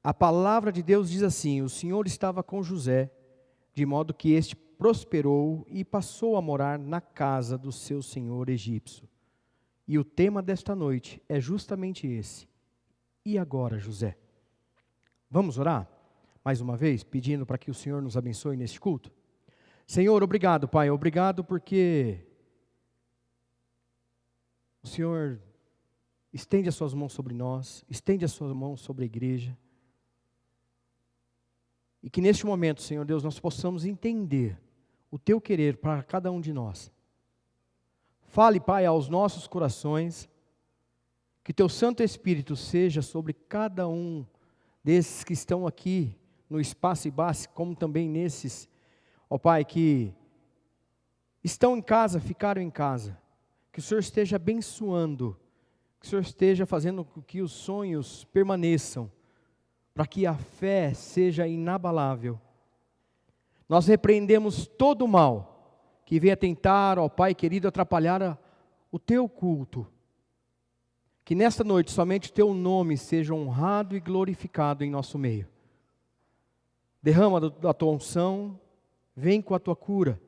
A palavra de Deus diz assim: o Senhor estava com José, de modo que este prosperou e passou a morar na casa do seu senhor egípcio. E o tema desta noite é justamente esse. E agora, José? Vamos orar? Mais uma vez, pedindo para que o Senhor nos abençoe neste culto? Senhor, obrigado, Pai, obrigado porque o Senhor estende as suas mãos sobre nós, estende as suas mãos sobre a igreja. E que neste momento, Senhor Deus, nós possamos entender o Teu querer para cada um de nós. Fale, Pai, aos nossos corações, que Teu Santo Espírito seja sobre cada um desses que estão aqui no espaço e base, como também nesses, ó Pai, que estão em casa, ficaram em casa. Que o Senhor esteja abençoando, que o Senhor esteja fazendo com que os sonhos permaneçam, para que a fé seja inabalável. Nós repreendemos todo o mal que venha tentar, ó Pai querido, atrapalhar o Teu culto. Que nesta noite somente o Teu nome seja honrado e glorificado em nosso meio. Derrama da Tua unção, vem com a Tua cura,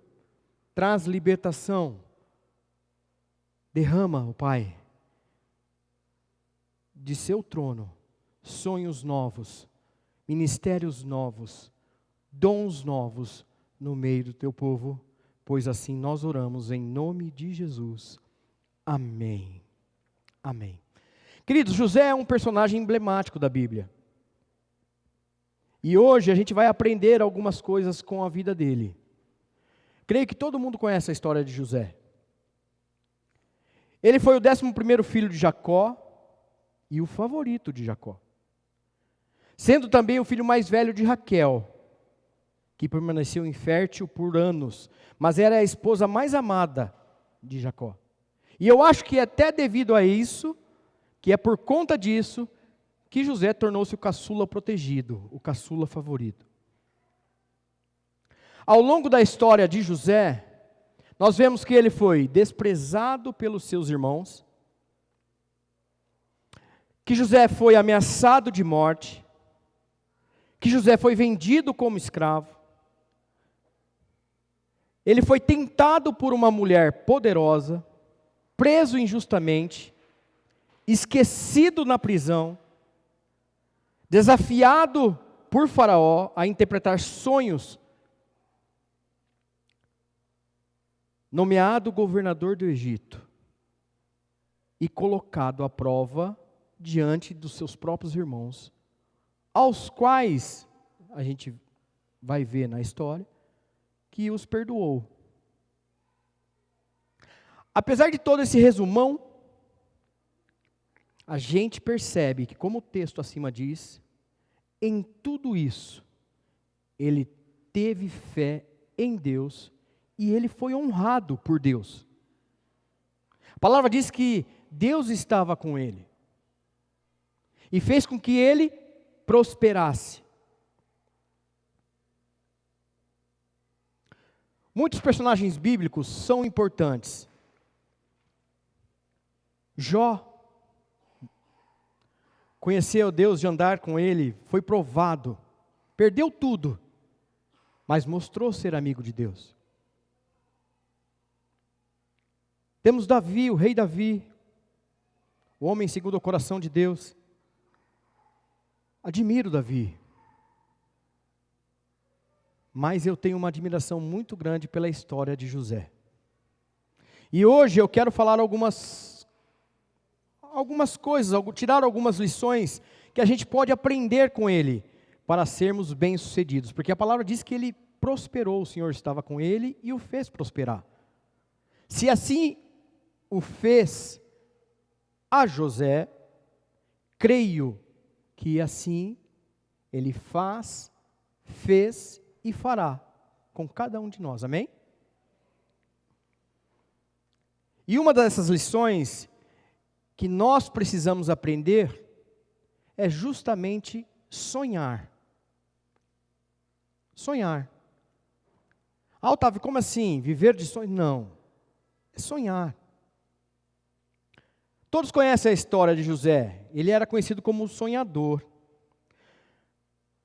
traz libertação. Derrama, ó Pai, de Seu trono, sonhos novos, ministérios novos, dons novos no meio do Teu povo, pois assim nós oramos em nome de Jesus. Amém. Amém. Queridos, José é um personagem emblemático da Bíblia. E hoje a gente vai aprender algumas coisas com a vida dele. Creio que todo mundo conhece a história de José. Ele foi o 11º filho de Jacó e o favorito de Jacó, sendo também o filho mais velho de Raquel, que permaneceu infértil por anos, mas era a esposa mais amada de Jacó. E eu acho que até devido a isso, que é por conta disso, que José tornou-se o caçula protegido, o caçula favorito. Ao longo da história de José, nós vemos que ele foi desprezado pelos seus irmãos, que José foi ameaçado de morte, que José foi vendido como escravo, ele foi tentado por uma mulher poderosa, preso injustamente, esquecido na prisão, desafiado por Faraó a interpretar sonhos, nomeado governador do Egito e colocado à prova diante dos seus próprios irmãos, aos quais a gente vai ver na história que os perdoou. Apesar de todo esse resumão, a gente percebe que, como o texto acima diz, em tudo isso, ele teve fé em Deus e ele foi honrado por Deus. A palavra diz que Deus estava com ele e fez com que ele prosperasse. Muitos personagens bíblicos são importantes. Jó conheceu Deus, de andar com Ele, foi provado, perdeu tudo, mas mostrou ser amigo de Deus. Temos Davi, o rei Davi, o homem segundo o coração de Deus. Admiro Davi, mas eu tenho uma admiração muito grande pela história de José. E hoje eu quero falar algumas coisas, tirar algumas lições que a gente pode aprender com ele, para sermos bem-sucedidos, porque a palavra diz que ele prosperou, o Senhor estava com ele e o fez prosperar. Se assim o fez a José, creio que assim ele fez e fará com cada um de nós, amém? E uma dessas lições que nós precisamos aprender é justamente sonhar. Sonhar. Ah, Otávio, como assim? Viver de sonho? Não. É sonhar. Todos conhecem a história de José. Ele era conhecido como o sonhador.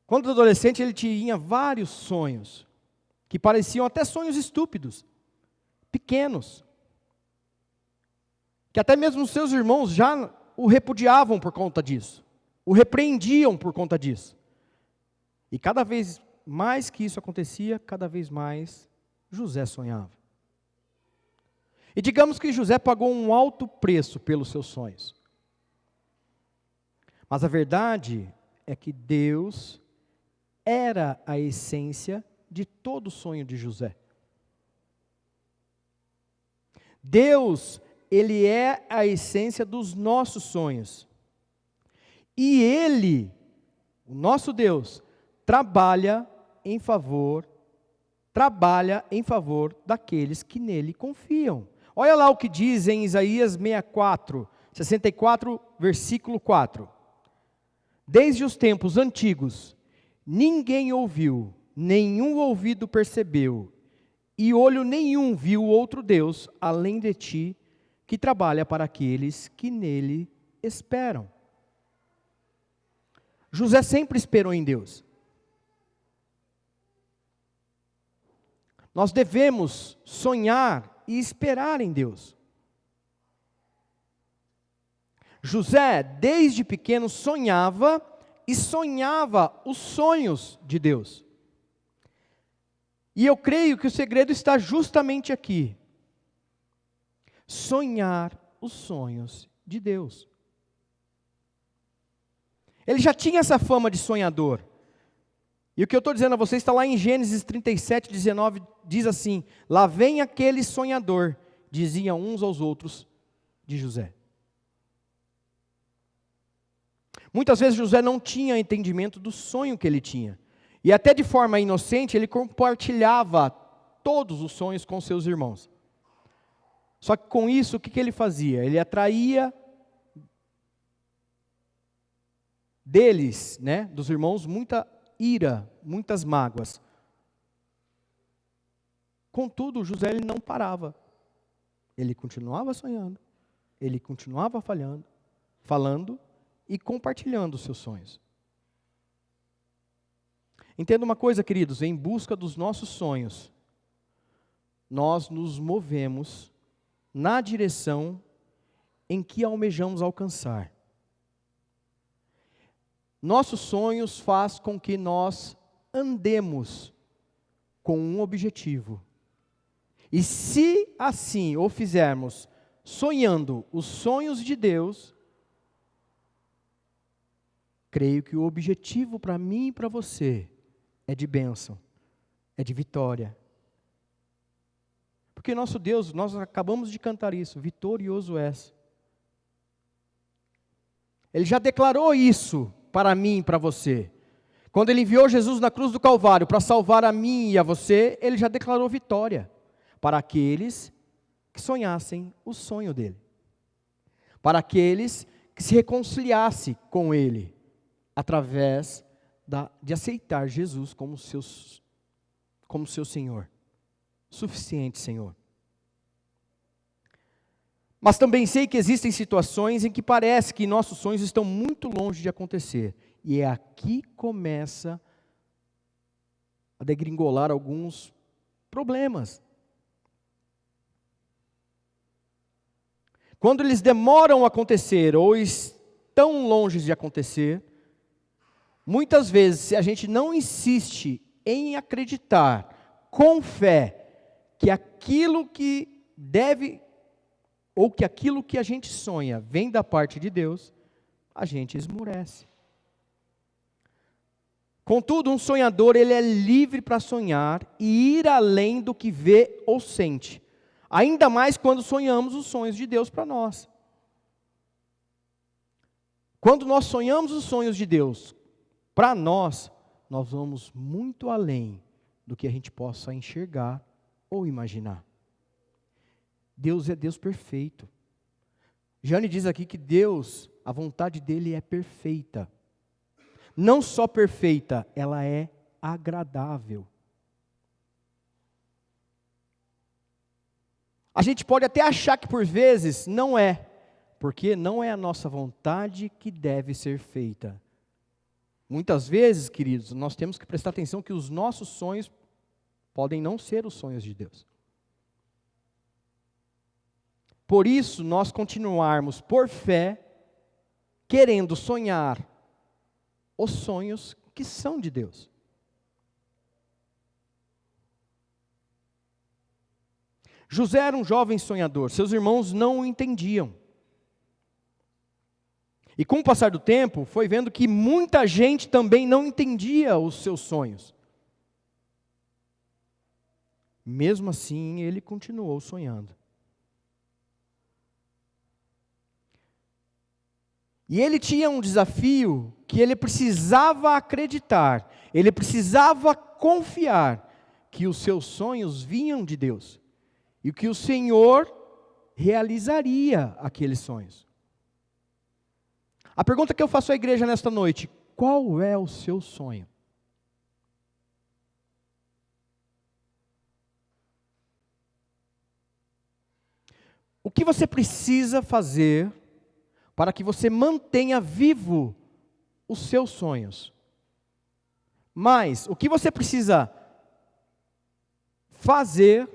Quando adolescente, ele tinha vários sonhos, que pareciam até sonhos estúpidos, pequenos, que até mesmo os seus irmãos já o repudiavam por conta disso, o repreendiam por conta disso. E cada vez mais que isso acontecia, cada vez mais José sonhava. E digamos que José pagou um alto preço pelos seus sonhos. Mas a verdade é que Deus era a essência de todo sonho de José. Deus, Ele é a essência dos nossos sonhos. E Ele, o nosso Deus, trabalha em favor daqueles que nele confiam. Olha lá o que diz em Isaías 64, versículo 4. Desde os tempos antigos, ninguém ouviu, nenhum ouvido percebeu, e olho nenhum viu outro Deus, além de ti, que trabalha para aqueles que nele esperam. José sempre esperou em Deus. Nós devemos sonhar e esperar em Deus. José, desde pequeno, sonhava os sonhos de Deus. E eu creio que o segredo está justamente aqui. Sonhar os sonhos de Deus. Ele já tinha essa fama de sonhador. E o que eu estou dizendo a vocês está lá em Gênesis 37, 19, diz assim: lá vem aquele sonhador, diziam uns aos outros de José. Muitas vezes José não tinha entendimento do sonho que ele tinha. E até de forma inocente, ele compartilhava todos os sonhos com seus irmãos. Só que com isso, o que ele fazia? Ele atraía deles, dos irmãos, muita ira, muitas mágoas. Contudo, José ele não parava. Ele continuava sonhando, ele continuava falando e compartilhando os seus sonhos. Entenda uma coisa, queridos, em busca dos nossos sonhos, nós nos movemos na direção em que almejamos alcançar. Nossos sonhos fazem com que nós andemos com um objetivo. E se assim o fizermos, sonhando os sonhos de Deus, creio que o objetivo para mim e para você é de bênção, é de vitória. Porque nosso Deus, nós acabamos de cantar isso, vitorioso és. Ele já declarou isso para mim e para você. Quando Ele enviou Jesus na cruz do Calvário para salvar a mim e a você, Ele já declarou vitória para aqueles que sonhassem o sonho dEle. Para aqueles que se reconciliassem com Ele, através de aceitar Jesus como seu Senhor. Suficiente, Senhor. Mas também sei que existem situações em que parece que nossos sonhos estão muito longe de acontecer. E é aqui que começa a degringolar alguns problemas. Quando eles demoram a acontecer ou estão longe de acontecer, muitas vezes, se a gente não insiste em acreditar com fé que aquilo que deve, ou que aquilo que a gente sonha vem da parte de Deus, a gente esmorece. Contudo, um sonhador, ele é livre para sonhar e ir além do que vê ou sente. Ainda mais quando sonhamos os sonhos de Deus para nós. Quando nós sonhamos os sonhos de Deus para nós, nós vamos muito além do que a gente possa enxergar ou imaginar. Deus é Deus perfeito. Jane diz aqui que Deus, a vontade dele é perfeita. Não só perfeita, ela é agradável. A gente pode até achar que por vezes não é, porque não é a nossa vontade que deve ser feita, Muitas vezes, queridos, nós temos que prestar atenção que os nossos sonhos podem não ser os sonhos de Deus. Por isso, nós continuarmos por fé, querendo sonhar os sonhos que são de Deus. José era um jovem sonhador, seus irmãos não o entendiam. E com o passar do tempo, foi vendo que muita gente também não entendia os seus sonhos. Mesmo assim, ele continuou sonhando. E ele tinha um desafio que ele precisava acreditar, ele precisava confiar que os seus sonhos vinham de Deus e que o Senhor realizaria aqueles sonhos. A pergunta que eu faço à igreja nesta noite: qual é o seu sonho? O que você precisa fazer para que você mantenha vivo os seus sonhos? Mas, o que você precisa fazer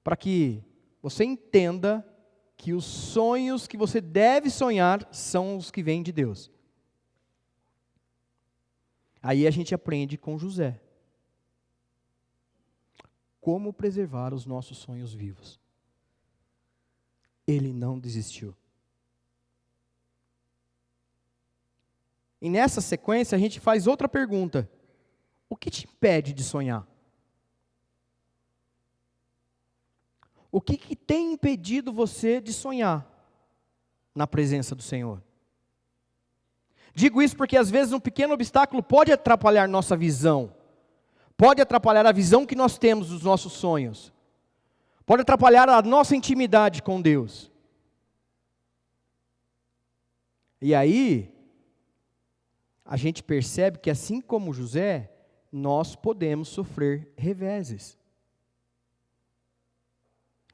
para que você entenda que os sonhos que você deve sonhar são os que vêm de Deus? Aí a gente aprende com José como preservar os nossos sonhos vivos. Ele não desistiu. E nessa sequência a gente faz outra pergunta: o que te impede de sonhar? O que tem impedido você de sonhar na presença do Senhor? Digo isso porque às vezes um pequeno obstáculo pode atrapalhar nossa visão, pode atrapalhar a visão que nós temos dos nossos sonhos, pode atrapalhar a nossa intimidade com Deus. E aí, a gente percebe que assim como José, nós podemos sofrer reveses.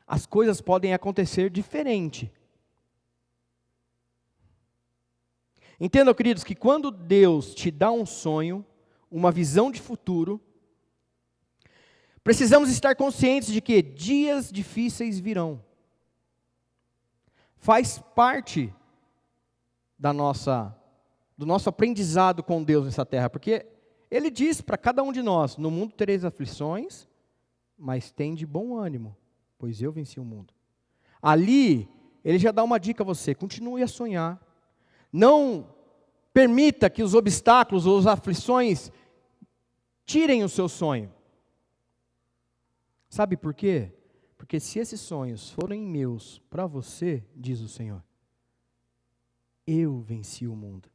As coisas podem acontecer diferente. Entendam, queridos, que quando Deus te dá um sonho, uma visão de futuro, precisamos estar conscientes de que dias difíceis virão. Faz parte do nosso aprendizado com Deus nessa terra, porque Ele diz para cada um de nós: no mundo tereis aflições, mas tende bom ânimo, pois eu venci o mundo. Ali, Ele já dá uma dica a você: continue a sonhar. Não permita que os obstáculos ou as aflições tirem o seu sonho. Sabe por quê? Porque se esses sonhos forem meus para você, diz o Senhor, eu venci o mundo.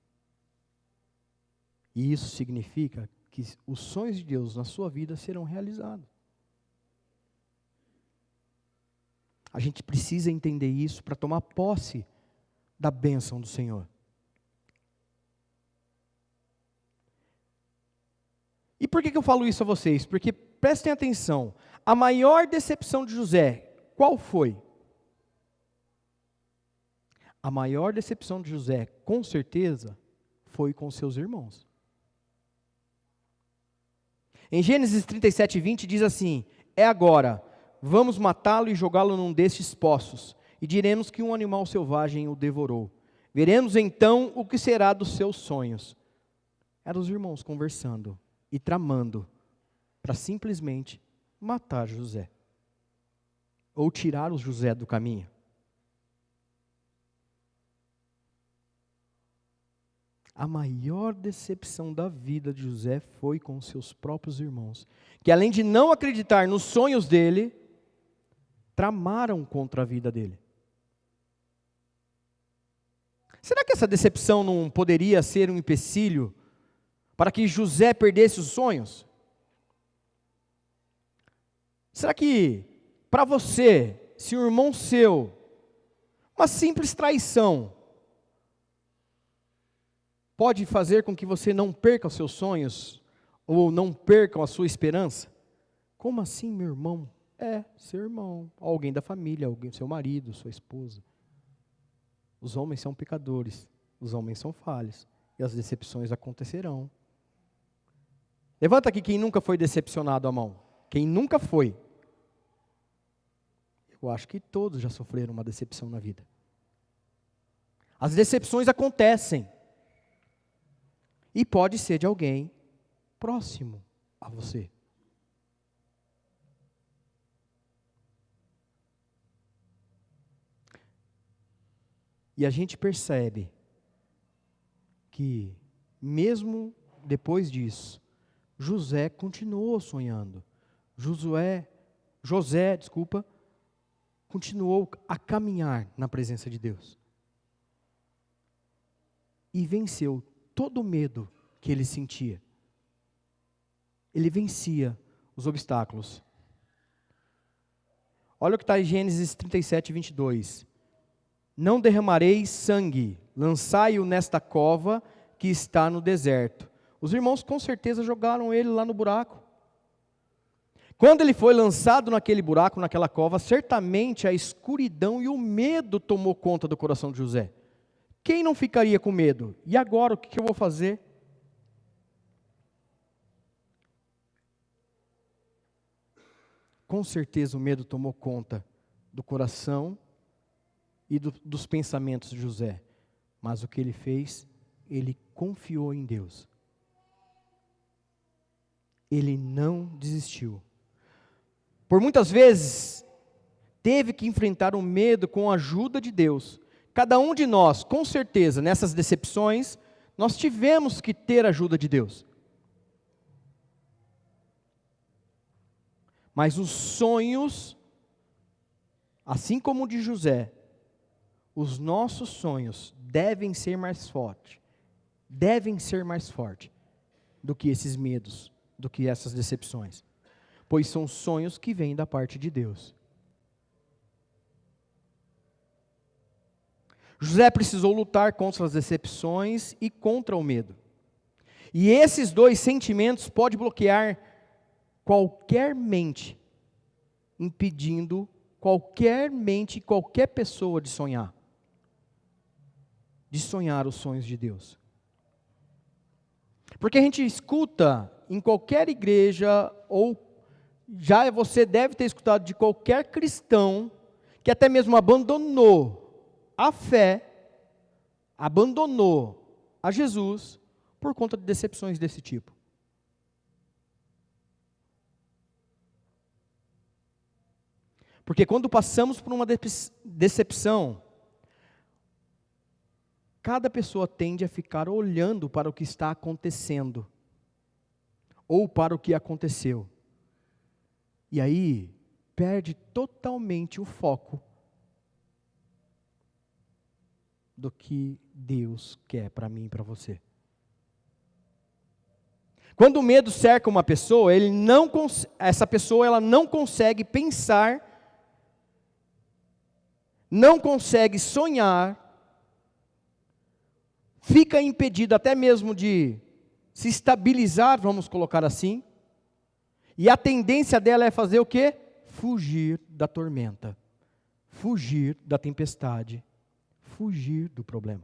E isso significa que os sonhos de Deus na sua vida serão realizados. A gente precisa entender isso para tomar posse da bênção do Senhor. E por que eu falo isso a vocês? Porque prestem atenção, a maior decepção de José, qual foi? A maior decepção de José, com certeza, foi com seus irmãos. Em Gênesis 37:20 diz assim: é agora, vamos matá-lo e jogá-lo num destes poços, e diremos que um animal selvagem o devorou. Veremos então o que será dos seus sonhos. Eram os irmãos conversando e tramando para simplesmente matar José, ou tirar o José do caminho. A maior decepção da vida de José foi com seus próprios irmãos, que além de não acreditar nos sonhos dele, tramaram contra a vida dele. Será que essa decepção não poderia ser um empecilho para que José perdesse os sonhos? Será que, para você, se um irmão seu, uma simples traição, pode fazer com que você não perca os seus sonhos, ou não perca a sua esperança? Como assim, meu irmão? É, seu irmão, alguém da família, alguém, seu marido, sua esposa. Os homens são pecadores, os homens são falhos, E as decepções acontecerão. Levanta aqui quem nunca foi decepcionado a mão. Quem nunca foi. Eu acho que todos já sofreram uma decepção na vida. As decepções acontecem. E pode ser de alguém próximo a você. E a gente percebe que, mesmo depois disso, José continuou sonhando. José, continuou a caminhar na presença de Deus. E venceu todo o medo que ele sentia. Ele vencia os obstáculos. Olha o que está em Gênesis 37, 22. Não derramareis sangue, lançai-o nesta cova que está no deserto. Os irmãos com certeza jogaram ele lá no buraco. Quando ele foi lançado naquele buraco, naquela cova, certamente a escuridão e o medo tomou conta do coração de José. Quem não ficaria com medo? E agora, o que eu vou fazer? Com certeza o medo tomou conta do coração e dos pensamentos de José. Mas o que ele fez? Ele confiou em Deus. Ele não desistiu. Por muitas vezes, teve que enfrentar o medo com a ajuda de Deus. Cada um de nós, com certeza, nessas decepções, nós tivemos que ter a ajuda de Deus. Mas os sonhos, assim como o de José, os nossos sonhos devem ser mais fortes do que esses medos, do que essas decepções, pois são sonhos que vêm da parte de Deus. José precisou lutar contra as decepções e contra o medo. E esses dois sentimentos podem bloquear qualquer mente, impedindo qualquer mente, qualquer pessoa de sonhar os sonhos de Deus. Porque a gente escuta em qualquer igreja, ou já você deve ter escutado de qualquer cristão, que até mesmo abandonou a fé, abandonou a Jesus, por conta de decepções desse tipo. Porque quando passamos por uma decepção, cada pessoa tende a ficar olhando para o que está acontecendo, ou para o que aconteceu. E aí, perde totalmente o foco do que Deus quer para mim e para você. Quando o medo cerca uma pessoa, essa pessoa ela não consegue pensar, não consegue sonhar, fica impedida até mesmo de se estabilizar, vamos colocar assim, e a tendência dela é fazer o quê? Fugir da tormenta, fugir da tempestade, fugir do problema.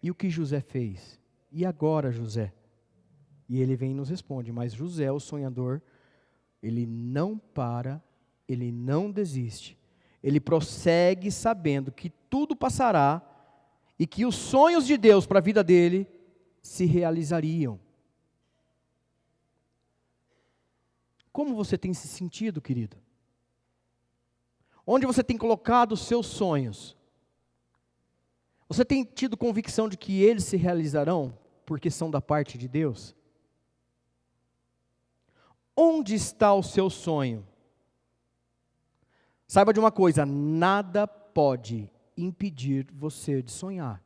E o que José fez? E agora, José? E ele vem e nos responde, mas José, o sonhador, ele não para, ele não desiste. Ele prossegue sabendo que tudo passará e que os sonhos de Deus para a vida dele se realizariam. Como você tem se sentido, querido? Onde você tem colocado os seus sonhos? Você tem tido convicção de que eles se realizarão porque são da parte de Deus? Onde está o seu sonho? Saiba de uma coisa, nada pode impedir você de sonhar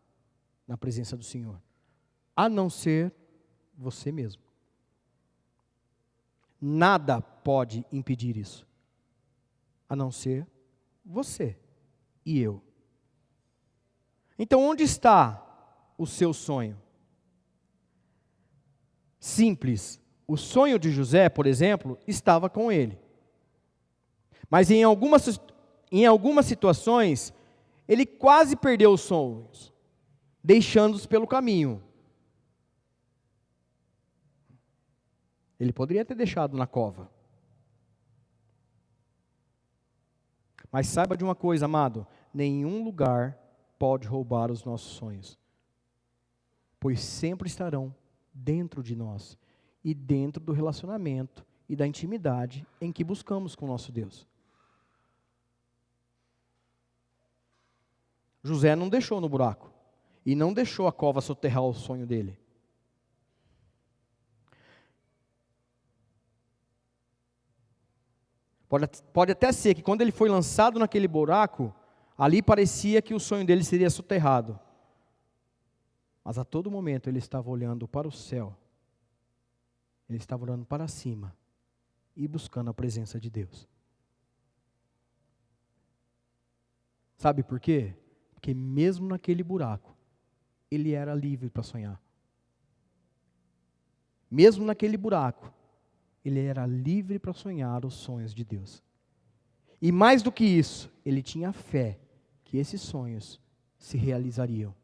na presença do Senhor, a não ser você mesmo. Nada pode impedir isso, a não ser você e eu. Então, onde está o seu sonho? Simples. O sonho de José, por exemplo, estava com ele. Mas em algumas situações, ele quase perdeu os sonhos, deixando-os pelo caminho. Ele poderia ter deixado na cova. Mas saiba de uma coisa, amado, nenhum lugar pode roubar os nossos sonhos, pois sempre estarão dentro de nós e dentro do relacionamento e da intimidade em que buscamos com o nosso Deus. José não deixou no buraco e não deixou a cova soterrar o sonho dele. Pode até ser que quando ele foi lançado naquele buraco, ali parecia que o sonho dele seria soterrado. Mas a todo momento ele estava olhando para o céu. Ele estava olhando para cima e buscando a presença de Deus. Sabe por quê? Porque mesmo naquele buraco, ele era livre para sonhar. Mesmo naquele buraco, ele era livre para sonhar os sonhos de Deus. E mais do que isso, ele tinha fé que esses sonhos se realizariam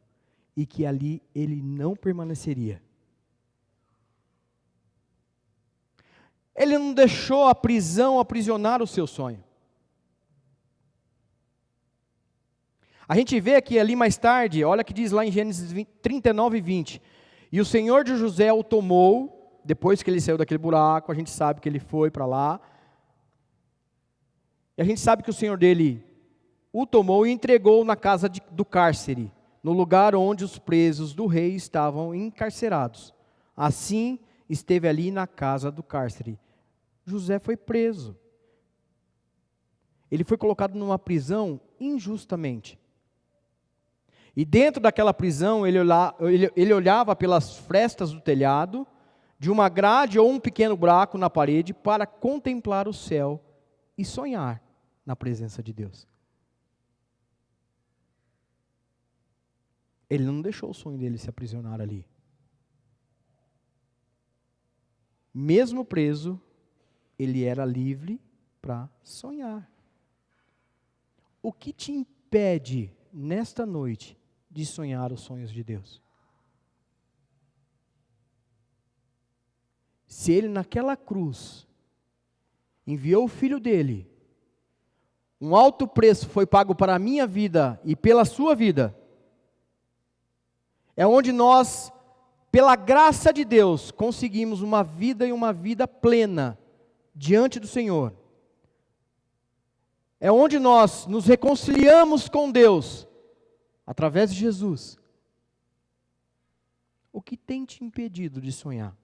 e que ali ele não permaneceria. Ele não deixou a prisão aprisionar o seu sonho. A gente vê que ali mais tarde, olha que diz lá em Gênesis 39 e 20. E o Senhor de José o tomou, depois que ele saiu daquele buraco, a gente sabe que ele foi para lá. E a gente sabe que o Senhor dele o tomou e entregou na casa do cárcere, no lugar onde os presos do rei estavam encarcerados. Assim, esteve ali na casa do cárcere. José foi preso. Ele foi colocado numa prisão injustamente. E dentro daquela prisão, ele olhava pelas frestas do telhado, de uma grade ou um pequeno buraco na parede, para contemplar o céu e sonhar na presença de Deus. Ele não deixou o sonho dele se aprisionar ali. Mesmo preso, ele era livre para sonhar. O que te impede nesta noite de sonhar os sonhos de Deus? Se ele naquela cruz enviou o filho dele, um alto preço foi pago para a minha vida e pela sua vida, é onde nós, pela graça de Deus, conseguimos uma vida e uma vida plena diante do Senhor. É onde nós nos reconciliamos com Deus, através de Jesus. O que tem te impedido de sonhar?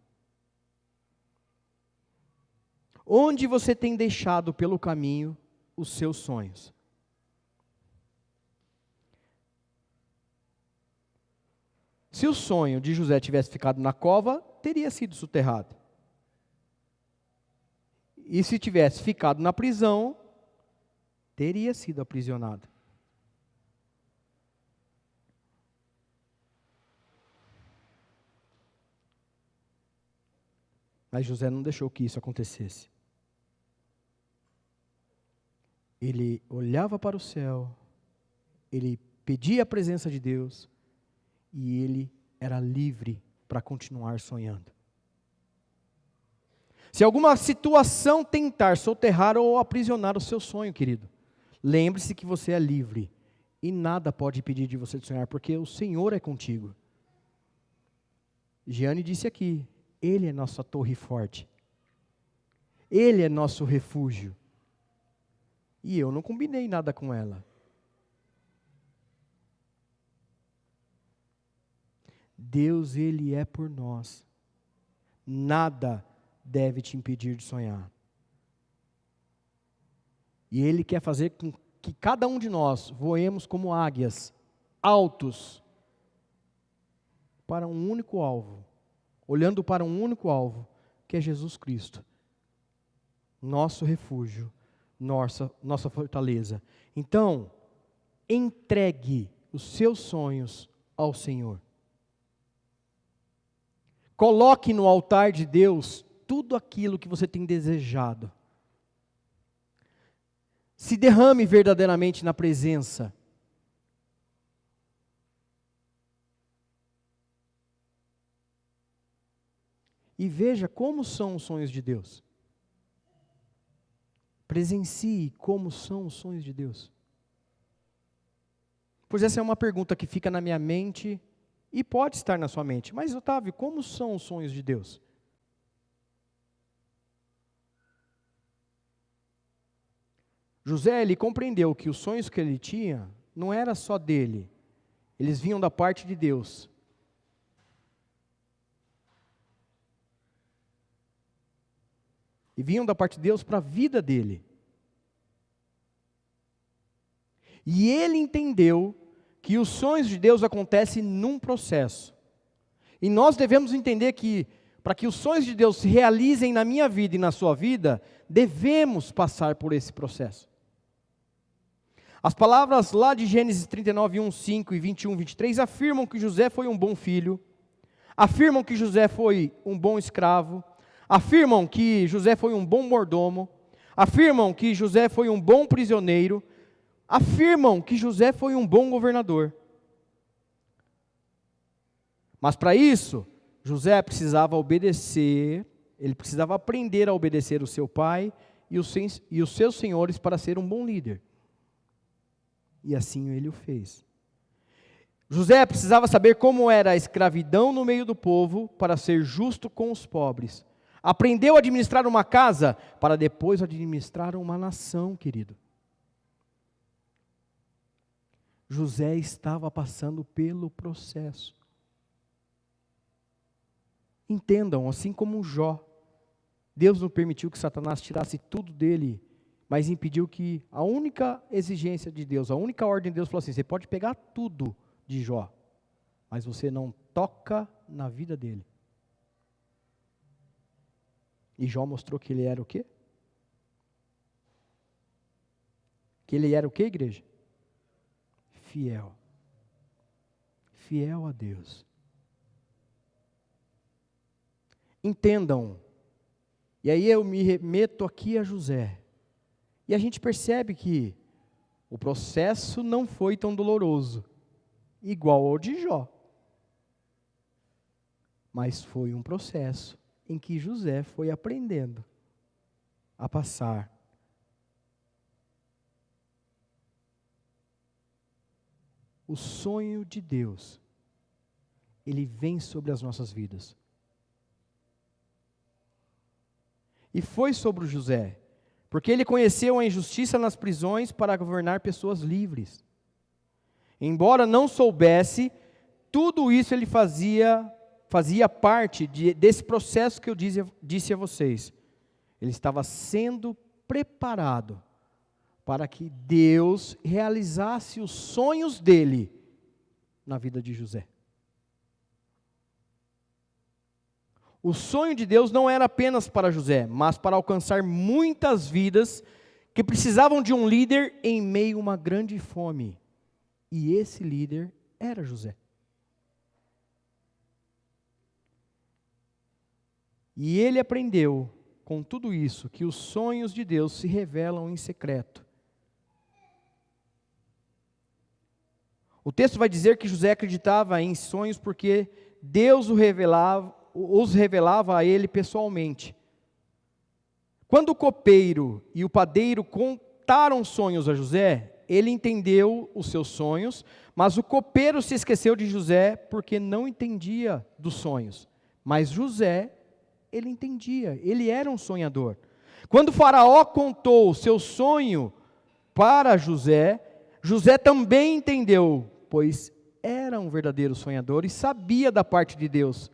Onde você tem deixado pelo caminho os seus sonhos? Se o sonho de José tivesse ficado na cova, teria sido soterrado. E se tivesse ficado na prisão, teria sido aprisionado. Mas José não deixou que isso acontecesse. Ele olhava para o céu, ele pedia a presença de Deus, e ele era livre para continuar sonhando. Se alguma situação tentar soterrar ou aprisionar o seu sonho, querido, lembre-se que você é livre, e nada pode impedir de você de sonhar, porque o Senhor é contigo. Giane disse aqui, Ele é nossa torre forte, Ele é nosso refúgio. E eu não combinei nada com ela. Deus, Ele é por nós. Nada deve te impedir de sonhar. E Ele quer fazer com que cada um de nós voemos como águias, altos, para um único alvo, olhando para um único alvo, que é Jesus Cristo, nosso refúgio, nossa fortaleza. Então, entregue os seus sonhos ao Senhor. Coloque no altar de Deus tudo aquilo que você tem desejado. Se derrame verdadeiramente na presença e veja como são os sonhos de Deus. Presencie como são os sonhos de Deus. Pois essa é uma pergunta que fica na minha mente e pode estar na sua mente. Mas, Otávio, como são os sonhos de Deus? José, ele compreendeu que os sonhos que ele tinha não era só dele. Eles vinham da parte de Deus. E vinham da parte de Deus para a vida dele. E ele entendeu que os sonhos de Deus acontecem num processo. E nós devemos entender que, para que os sonhos de Deus se realizem na minha vida e na sua vida, devemos passar por esse processo. As palavras lá de Gênesis 39, 1, 5 e 21, 23 afirmam que José foi um bom filho, afirmam que José foi um bom escravo, afirmam que José foi um bom mordomo, afirmam que José foi um bom prisioneiro, afirmam que José foi um bom governador. Mas para isso, José precisava obedecer, ele precisava aprender a obedecer o seu pai e os seus senhores para ser um bom líder. E assim ele o fez. José precisava saber como era a escravidão no meio do povo para ser justo com os pobres. Aprendeu a administrar uma casa para depois administrar uma nação, querido. José estava passando pelo processo. Entendam, assim como Jó, Deus não permitiu que Satanás tirasse tudo dele, mas impediu que a única exigência de Deus, a única ordem de Deus falou assim: você pode pegar tudo de Jó, mas você não toca na vida dele. E Jó mostrou que ele era o quê? Que ele era o quê, igreja? Fiel. Fiel a Deus. Entendam, e aí eu me remeto aqui a José. E a gente percebe que o processo não foi tão doloroso, igual ao de Jó. Mas foi um processo em que José foi aprendendo a passar. O sonho de Deus, ele vem sobre as nossas vidas. E foi sobre o José, porque ele conheceu a injustiça nas prisões para governar pessoas livres. Embora não soubesse, tudo isso ele fazia parte desse processo que eu disse a vocês. Ele estava sendo preparado para que Deus realizasse os sonhos dele na vida de José. O sonho de Deus não era apenas para José, mas para alcançar muitas vidas que precisavam de um líder em meio a uma grande fome. E esse líder era José. E ele aprendeu, com tudo isso, que os sonhos de Deus se revelam em secreto. O texto vai dizer que José acreditava em sonhos porque Deus os revelava a ele pessoalmente. Quando o copeiro e o padeiro contaram sonhos a José, ele entendeu os seus sonhos, mas o copeiro se esqueceu de José porque não entendia dos sonhos. Mas José, ele entendia, ele era um sonhador. Quando o faraó contou o seu sonho para José, José também entendeu, pois era um verdadeiro sonhador e sabia da parte de Deus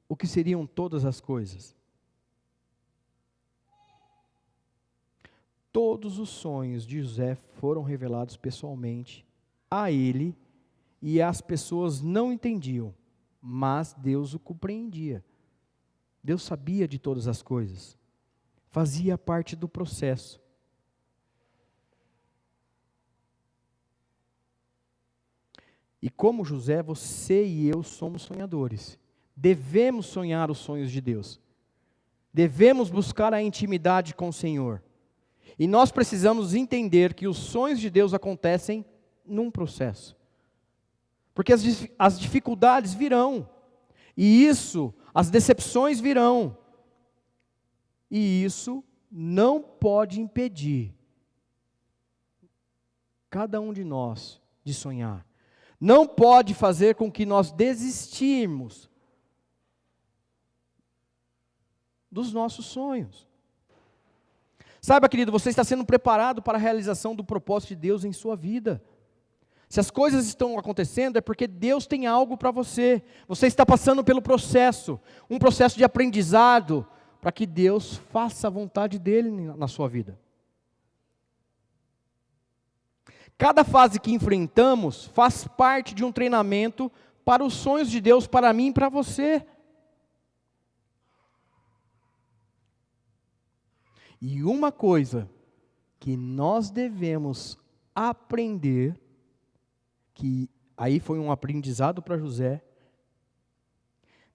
o que seriam todas as coisas. Todos os sonhos de José foram revelados pessoalmente a ele, e as pessoas não entendiam, mas Deus o compreendia. Deus sabia de todas as coisas, fazia parte do processo. E como José, você e eu somos sonhadores. Devemos sonhar os sonhos de Deus. Devemos buscar a intimidade com o Senhor. E nós precisamos entender que os sonhos de Deus acontecem num processo. Porque as dificuldades virão. E isso as decepções virão, e isso não pode impedir cada um de nós de sonhar. Não pode fazer com que nós desistirmos dos nossos sonhos. Saiba, querido, você está sendo preparado para a realização do propósito de Deus em sua vida. Se as coisas estão acontecendo, é porque Deus tem algo para você. Você está passando pelo processo, um processo de aprendizado, para que Deus faça a vontade dEle na sua vida. Cada fase que enfrentamos faz parte de um treinamento para os sonhos de Deus para mim e para você. E uma coisa que nós devemos aprender, que aí foi um aprendizado para José,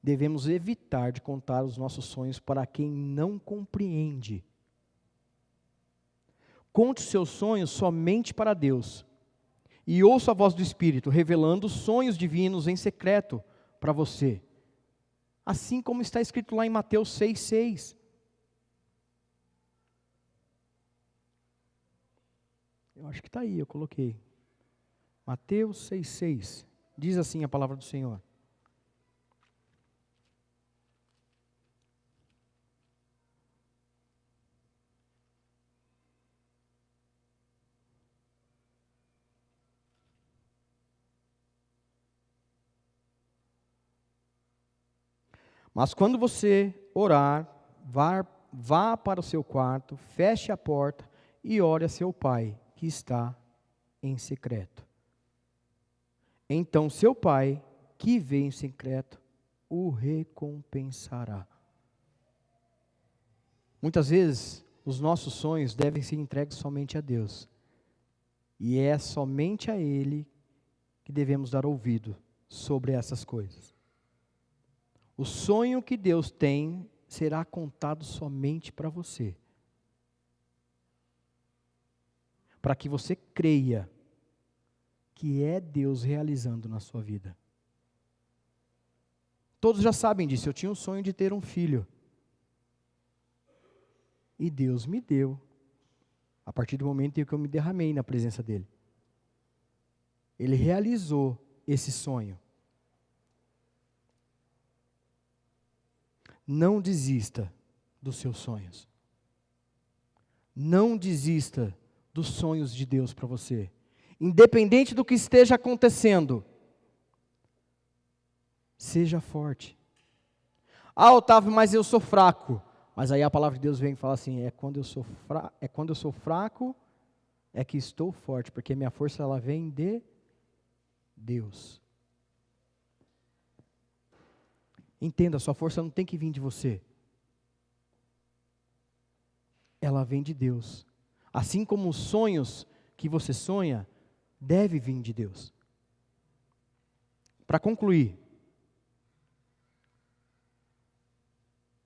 devemos evitar de contar os nossos sonhos para quem não compreende. Conte os seus sonhos somente para Deus, e ouça a voz do Espírito, revelando sonhos divinos em secreto para você. Assim como está escrito lá em Mateus 6,6. Eu acho que está aí, eu coloquei. Mateus 6,6. Diz assim a palavra do Senhor. Mas quando você orar, vá para o seu quarto, feche a porta e ore a seu pai, que está em secreto. Então seu pai, que vê em secreto, o recompensará. Muitas vezes, os nossos sonhos devem ser entregues somente a Deus. E é somente a Ele que devemos dar ouvido sobre essas coisas. O sonho que Deus tem será contado somente para você. Para que você creia que é Deus realizando na sua vida. Todos já sabem disso, eu tinha um sonho de ter um filho. E Deus me deu, a partir do momento em que eu me derramei na presença dEle. Ele realizou esse sonho. Não desista dos seus sonhos. Não desista dos sonhos de Deus para você. Independente do que esteja acontecendo, seja forte. Ah, Otávio, mas eu sou fraco. Mas aí a palavra de Deus vem e fala assim, é quando eu sou fraco, é que estou forte, porque minha força ela vem de Deus. Entenda, sua força não tem que vir de você. Ela vem de Deus. Assim como os sonhos que você sonha, deve vir de Deus. Para concluir,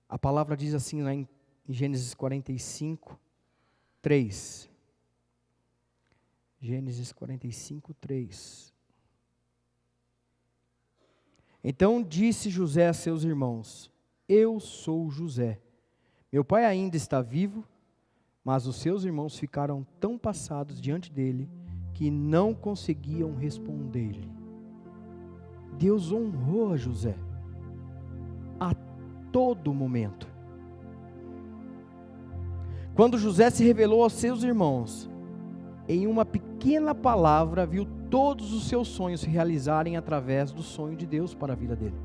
a palavra diz assim lá em Gênesis 45, 3. Gênesis 45, 3. Então disse José a seus irmãos, eu sou José. Meu pai ainda está vivo, mas os seus irmãos ficaram tão passados diante dele, que não conseguiam responder-lhe. Deus honrou a José, a todo momento. Quando José se revelou aos seus irmãos, em uma pequena palavra, viu todos os seus sonhos se realizarem através do sonho de Deus para a vida dele.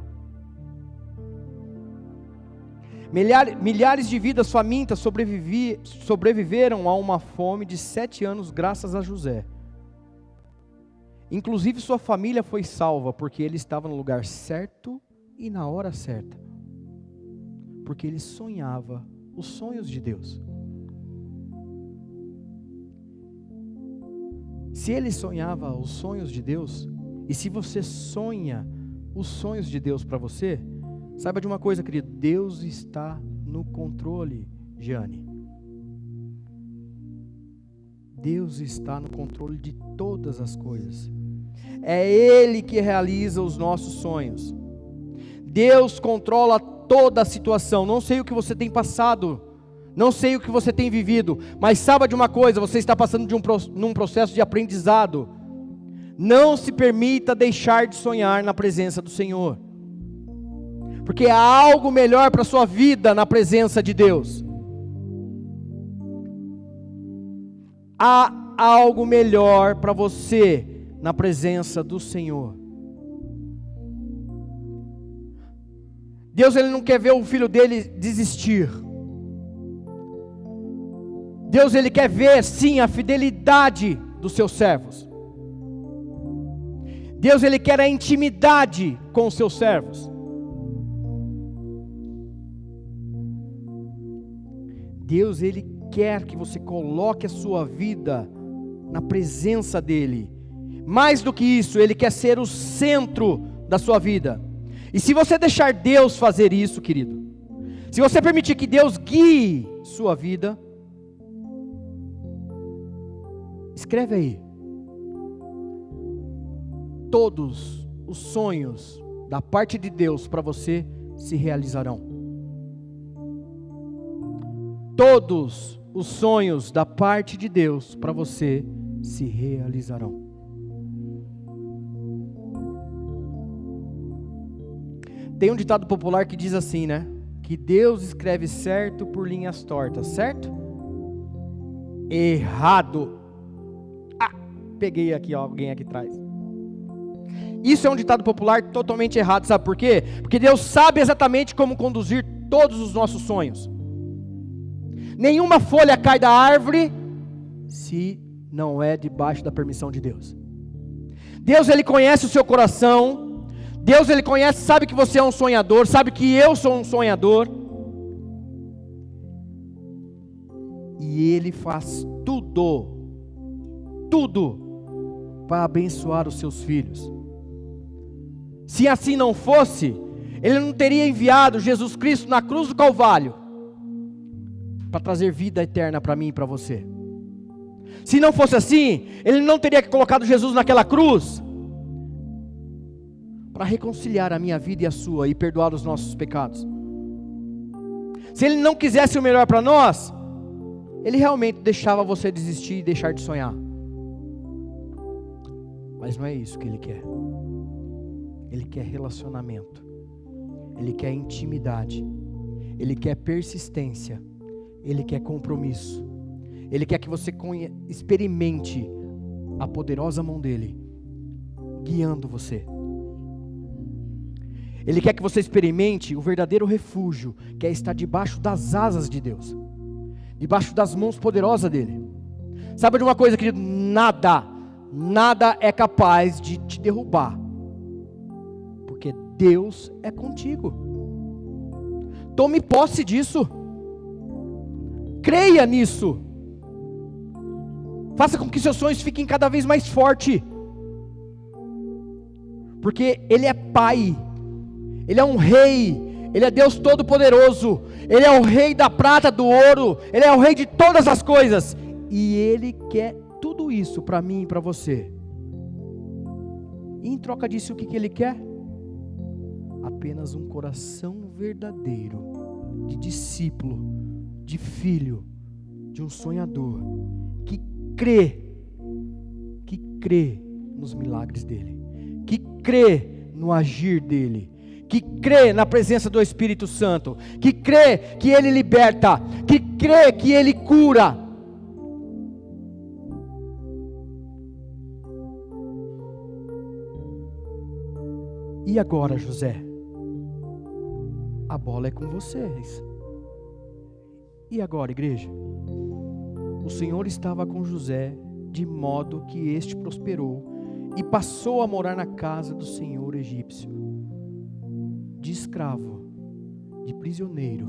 Milhares de vidas famintas sobreviveram a uma fome de 7 anos graças a José. Inclusive sua família foi salva, porque ele estava no lugar certo e na hora certa. Porque ele sonhava os sonhos de Deus. Se ele sonhava os sonhos de Deus, e se você sonha os sonhos de Deus para você, saiba de uma coisa, querido, Deus está no controle, Jeane. Deus está no controle de todas as coisas. É Ele que realiza os nossos sonhos. Deus controla toda a situação. Não sei o que você tem passado, não sei o que você tem vivido, mas saiba de uma coisa: você está passando num processo de aprendizado. Não se permita deixar de sonhar na presença do Senhor, porque há algo melhor para a sua vida na presença de Deus. Há algo melhor para você na presença do Senhor. Deus, Ele não quer ver o filho dele desistir. Deus, Ele quer ver sim a fidelidade dos seus servos. Deus, Ele quer a intimidade com os seus servos. Deus, Ele quer que você coloque a sua vida na presença dEle. Mais do que isso, Ele quer ser o centro da sua vida. E se você deixar Deus fazer isso, querido, se você permitir que Deus guie sua vida, escreve aí: todos os sonhos da parte de Deus para você se realizarão. Todos os sonhos da parte de Deus para você se realizarão. Tem um ditado popular que diz assim, né? Que Deus escreve certo por linhas tortas, certo? Errado. Peguei aqui, ó, alguém aqui atrás. Isso é um ditado popular totalmente errado, sabe por quê? Porque Deus sabe exatamente como conduzir todos os nossos sonhos. Nenhuma folha cai da árvore se não é debaixo da permissão de Deus. Deus, Ele conhece o seu coração. Deus, Ele conhece, sabe que você é um sonhador, sabe que eu sou um sonhador. E Ele faz tudo para abençoar os seus filhos. Se assim não fosse, Ele não teria enviado Jesus Cristo na cruz do Calvário para trazer vida eterna para mim e para você. Se não fosse assim, Ele não teria colocado Jesus naquela cruz para reconciliar a minha vida e a sua e perdoar os nossos pecados. Se Ele não quisesse o melhor para nós, Ele realmente deixava você desistir e deixar de sonhar. Mas não é isso que Ele quer. Ele quer relacionamento. Ele quer intimidade. Ele quer persistência. Ele quer compromisso. Ele quer que você experimente a poderosa mão dEle guiando você. Ele quer que você experimente o verdadeiro refúgio, que é estar debaixo das asas de Deus, debaixo das mãos poderosas dEle. Sabe de uma coisa, querido? Nada é capaz de te derrubar, porque Deus é contigo. Tome posse disso. Creia nisso. Faça com que seus sonhos fiquem cada vez mais fortes, porque Ele é Pai, Ele é um Rei, Ele é Deus Todo-Poderoso, Ele é o Rei da prata, do ouro, Ele é o Rei de todas as coisas, e Ele quer tudo isso para mim e para você. E em troca disso, o que Ele quer? Apenas um coração verdadeiro, de discípulo, de filho, de um sonhador, que crê nos milagres dEle, que crê no agir dEle, que crê na presença do Espírito Santo, que crê que Ele liberta, que crê que Ele cura. E agora, José? A bola é com vocês. E agora, igreja? O Senhor estava com José, de modo que este prosperou e passou a morar na casa do senhor egípcio. De escravo, de prisioneiro,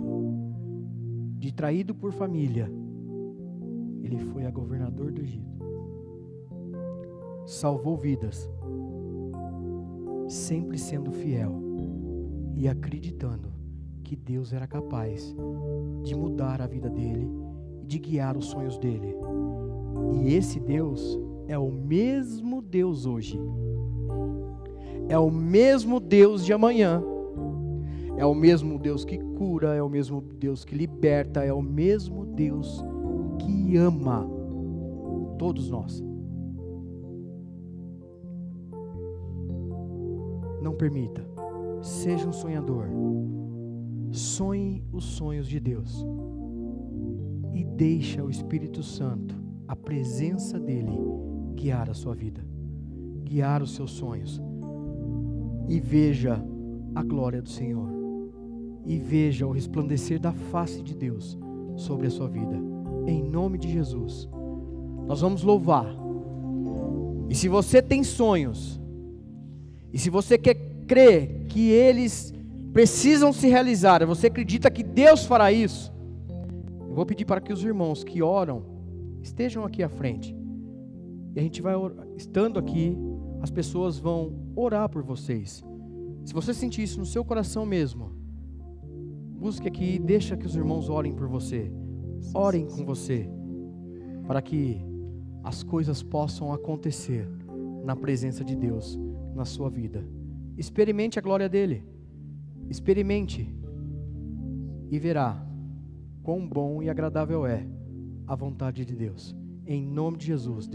de traído por família, ele foi a governador do Egito. Salvou vidas, sempre sendo fiel e acreditando que Deus era capaz de mudar a vida dele e de guiar os sonhos dele. E esse Deus é o mesmo Deus hoje, é o mesmo Deus de amanhã, É o mesmo Deus que cura, é o mesmo Deus que liberta, é o mesmo Deus que ama todos nós. Não permita, seja um sonhador, sonhe os sonhos de Deus e deixa o Espírito Santo, a presença dele, guiar a sua vida, guiar os seus sonhos, e veja a glória do Senhor, e veja o resplandecer da face de Deus sobre a sua vida, em nome de Jesus. Nós vamos louvar, e se você tem sonhos, e se você crê que eles precisam se realizar, você acredita que Deus fará isso, eu vou pedir para que os irmãos que oram estejam aqui à frente, e a gente vai, estando aqui, as pessoas vão orar por vocês. Se você sentir isso no seu coração mesmo, busque aqui e deixa que os irmãos orem por você, orem com você, para que as coisas possam acontecer na presença de Deus na sua vida. Experimente a glória dele, experimente e verá quão bom e agradável é a vontade de Deus, em nome de Jesus.